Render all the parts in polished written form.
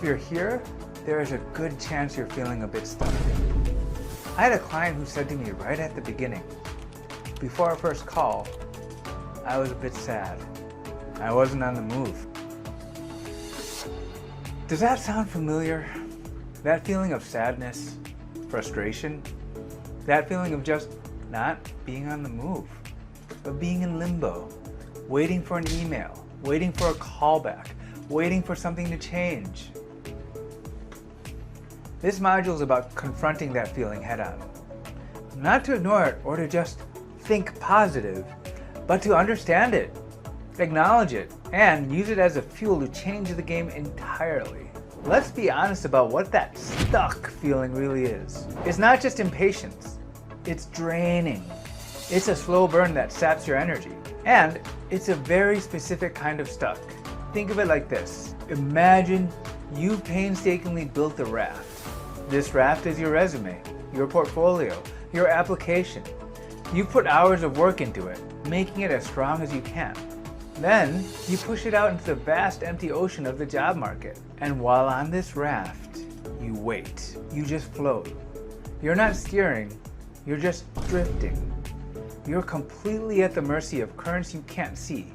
if you're here, there is a good chance you're feeling a bit stuck. I had a client who said to me right at the beginning, before our first call, I was a bit sad. I wasn't on the move. Does that sound familiar? That feeling of sadness, frustration, that feeling of just not being on the move, of being in limbo, waiting for an email, waiting for a callback, waiting for something to change. This module is about confronting that feeling head on. Not to ignore it or to just think positive, but to understand it, acknowledge it, and use it as a fuel to change the game entirely. Let's be honest about what that stuck feeling really is. It's not just impatience, it's draining. It's a slow burn that saps your energy. And it's a very specific kind of stuck. Think of it like this. Imagine you've painstakingly built a raft. This raft is your resume, your portfolio, your application. You put hours of work into it, making it as strong as you can. Then you push it out into the vast empty ocean of the job market. And while on this raft, you wait. You just float. You're not steering, you're just drifting. You're completely at the mercy of currents you can't see.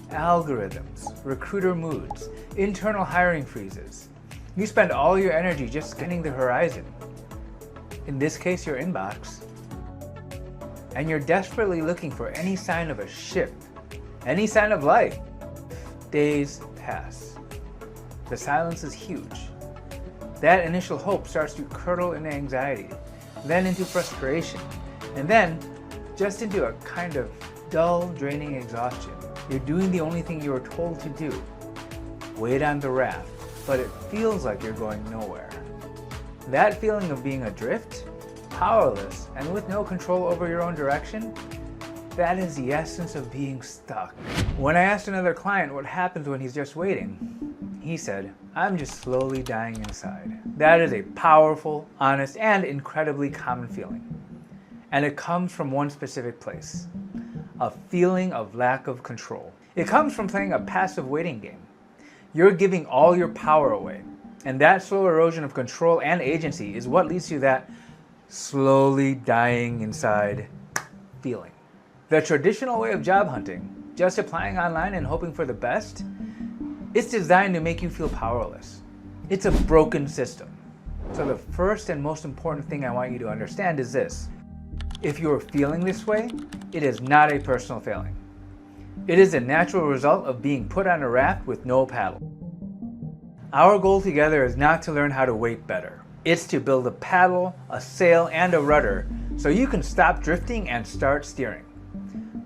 Algorithms, recruiter moods, internal hiring freezes. You spend all your energy just scanning the horizon. In this case, your inbox. And you're desperately looking for any sign of a shift, any sign of life. Days pass. The silence is huge. That initial hope starts to curdle into anxiety, then into frustration, and then just into a kind of dull, draining exhaustion. You're doing the only thing you were told to do. Wait on the raft, but it feels like you're going nowhere. That feeling of being adrift, powerless, and with no control over your own direction, that is the essence of being stuck. When I asked another client what happens when he's just waiting, he said, "I'm just slowly dying inside." That is a powerful, honest, and incredibly common feeling. And it comes from one specific place, a feeling of lack of control. It comes from playing a passive waiting game. You're giving all your power away, and that slow erosion of control and agency is what leads to that slowly dying inside feeling. The traditional way of job hunting, just applying online and hoping for the best, it's designed to make you feel powerless. It's a broken system. So the first and most important thing I want you to understand is this. If you're feeling this way, it is not a personal failing. It is a natural result of being put on a raft with no paddle. Our goal together is not to learn how to wait better. It's to build a paddle, a sail, and a rudder so you can stop drifting and start steering.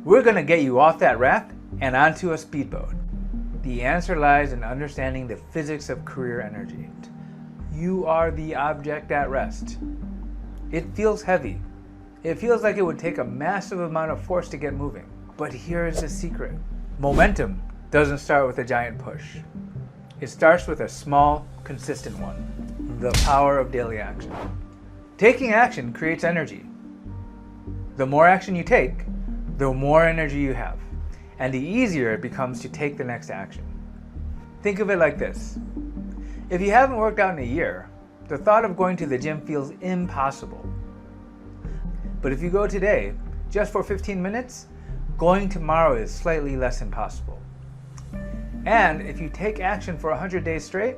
We're going to get you off that raft and onto a speedboat. The answer lies in understanding the physics of career energy. You are the object at rest. It feels heavy. It feels like it would take a massive amount of force to get moving. But here is the secret. Momentum doesn't start with a giant push. It starts with a small, consistent one. The power of daily action. Taking action creates energy. The more action you take, the more energy you have, and the easier it becomes to take the next action. Think of it like this. If you haven't worked out in a year, the thought of going to the gym feels impossible. But if you go today, just for 15 minutes, going tomorrow is slightly less impossible. And if you take action for 100 days straight,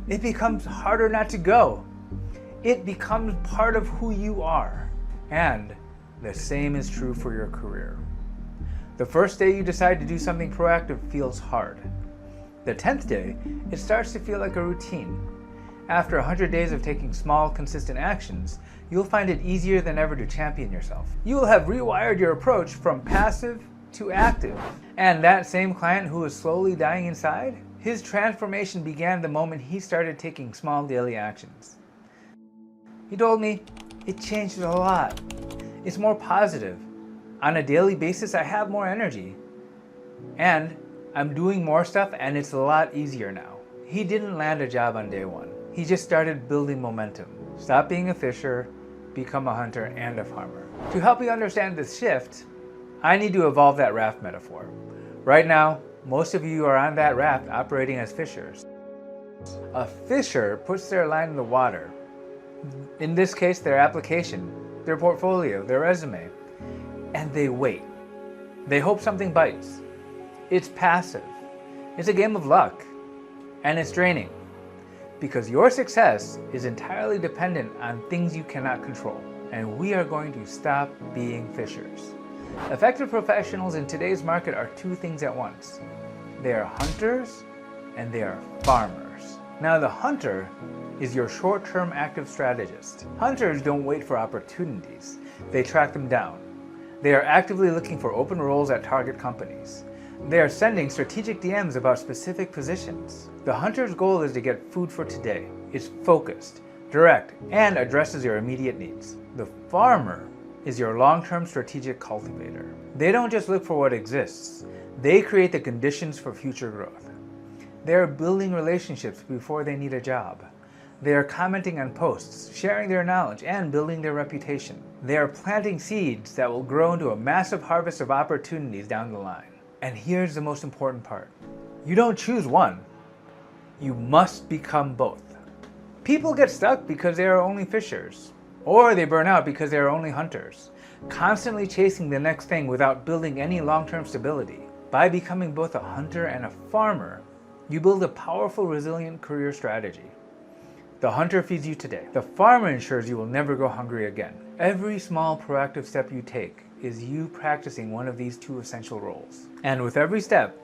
it becomes harder not to go. It becomes part of who you are. And the same is true for your career. The first day you decide to do something proactive feels hard. The 10th day, it starts to feel like a routine. After 100 days of taking small, consistent actions, you'll find it easier than ever to champion yourself. You will have rewired your approach from passive to active. And that same client who was slowly dying inside, his transformation began the moment he started taking small daily actions. He told me, it changed a lot. It's more positive. On a daily basis, I have more energy. And I'm doing more stuff and it's a lot easier now. He didn't land a job on day one. He just started building momentum. Stop being a fisher, become a hunter and a farmer. To help you understand this shift, I need to evolve that raft metaphor. Right now, most of you are on that raft operating as fishers. A fisher puts their line in the water. In this case, their application, their portfolio, their resume, and they wait. They hope something bites. It's passive. It's a game of luck, and it's draining because your success is entirely dependent on things you cannot control, and we are going to stop being fishers. Effective professionals in today's market are two things at once. They are hunters and they are farmers. Now, the hunter is your short-term active strategist. Hunters don't wait for opportunities. They track them down. They are actively looking for open roles at target companies. They are sending strategic DMs about specific positions. The hunter's goal is to get food for today. It's focused, direct, and addresses your immediate needs. The farmer is your long-term strategic cultivator. They don't just look for what exists. They create the conditions for future growth. They are building relationships before they need a job. They are commenting on posts, sharing their knowledge, and building their reputation. They are planting seeds that will grow into a massive harvest of opportunities down the line. And here's the most important part. You don't choose one. You must become both. People get stuck because they are only fishers, or they burn out because they are only hunters, constantly chasing the next thing without building any long-term stability. By becoming both a hunter and a farmer, you build a powerful, resilient career strategy. The hunter feeds you today. The farmer ensures you will never go hungry again. Every small proactive step you take is you practicing one of these two essential roles. And with every step,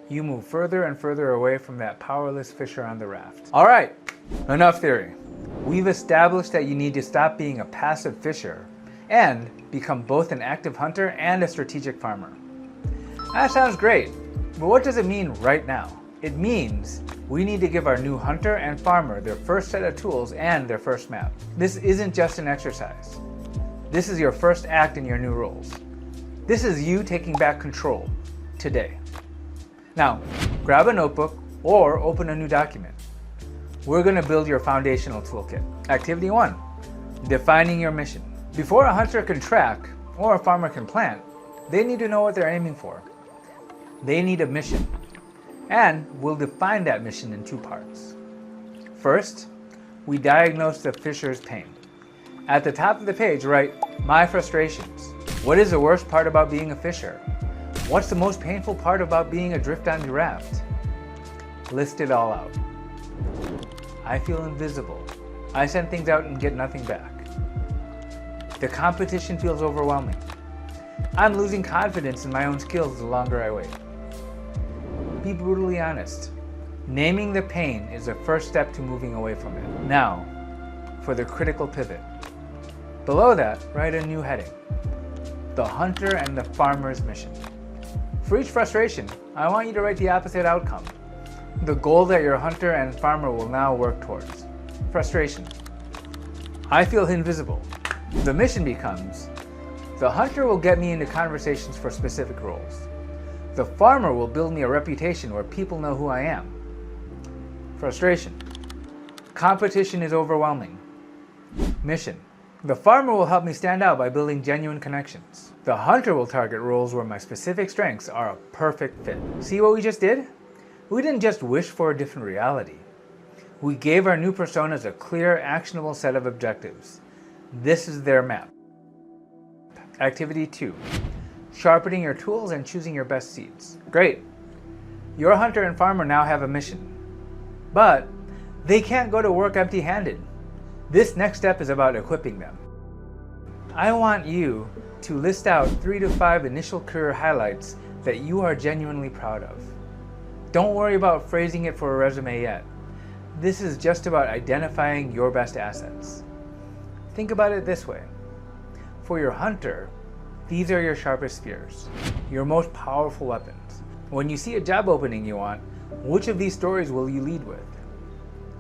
you move further and further away from that powerless fisher on the raft. All right, enough theory. We've established that you need to stop being a passive fisher and become both an active hunter and a strategic farmer. That sounds great, but what does it mean right now? It means we need to give our new hunter and farmer their first set of tools and their first map. This isn't just an exercise. This is your first act in your new roles. This is you taking back control today. Now, grab a notebook or open a new document. We're going to build your foundational toolkit. Activity 1, defining your mission. Before a hunter can track or a farmer can plant, they need to know what they're aiming for. They need a mission. And we'll define that mission in two parts. First, we diagnose the fisher's pain. At the top of the page, write, "My frustrations." What is the worst part about being a fisher? What's the most painful part about being adrift on the raft? List it all out. I feel invisible. I send things out and get nothing back. The competition feels overwhelming. I'm losing confidence in my own skills the longer I wait. Be brutally honest. Naming the pain is the first step to moving away from it. Now, for the critical pivot. Below that, write a new heading. The hunter and the farmer's mission. For each frustration, I want you to write the opposite outcome. The goal that your hunter and farmer will now work towards. Frustration. I feel invisible. The mission becomes, the hunter will get me into conversations for specific roles. The farmer will build me a reputation where people know who I am. Frustration. Competition is overwhelming. Mission. The farmer will help me stand out by building genuine connections. The hunter will target roles where my specific strengths are a perfect fit. See what we just did? We didn't just wish for a different reality. We gave our new personas a clear, actionable set of objectives. This is their map. Activity 2. Sharpening your tools and choosing your best seeds. Great. Your hunter and farmer now have a mission. But they can't go to work empty-handed. This next step is about equipping them. I want you to list out 3 to 5 initial career highlights that you are genuinely proud of. Don't worry about phrasing it for a resume yet. This is just about identifying your best assets. Think about it this way. For your hunter, these are your sharpest spears, your most powerful weapons. When you see a job opening you want, which of these stories will you lead with?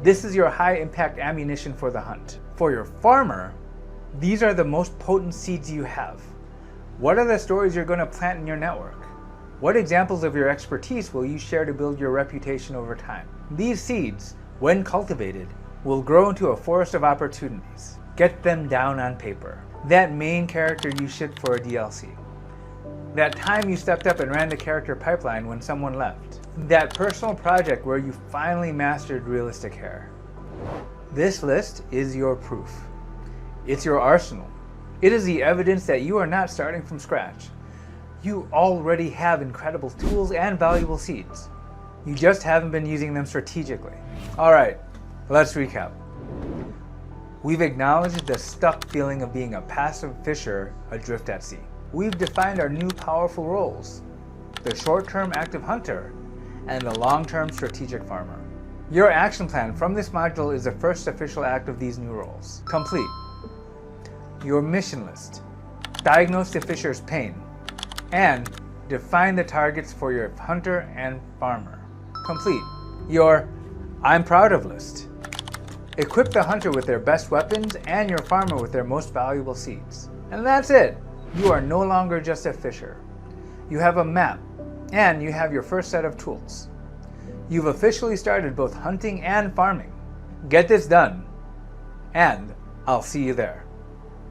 This is your high-impact ammunition for the hunt. For your farmer, these are the most potent seeds you have. What are the stories you're going to plant in your network? What examples of your expertise will you share to build your reputation over time? These seeds, when cultivated, will grow into a forest of opportunities. Get them down on paper. That main character you shipped for a DLC. That time you stepped up and ran the character pipeline when someone left. That personal project where you finally mastered realistic hair. This list is your proof. It's your arsenal. It is the evidence that you are not starting from scratch. You already have incredible tools and valuable seeds. You just haven't been using them strategically. All right, let's recap. We've acknowledged the stuck feeling of being a passive fisher adrift at sea. We've defined our new powerful roles: the short-term active hunter and the long-term strategic farmer. Your action plan from this module is the first official act of these new roles. Complete your mission list, diagnose the fisher's pain, and define the targets for your hunter and farmer. Complete your I'm proud of list. Equip the hunter with their best weapons and your farmer with their most valuable seeds. And that's it. You are no longer just a fisher. You have a map and you have your first set of tools. You've officially started both hunting and farming. Get this done, and I'll see you there.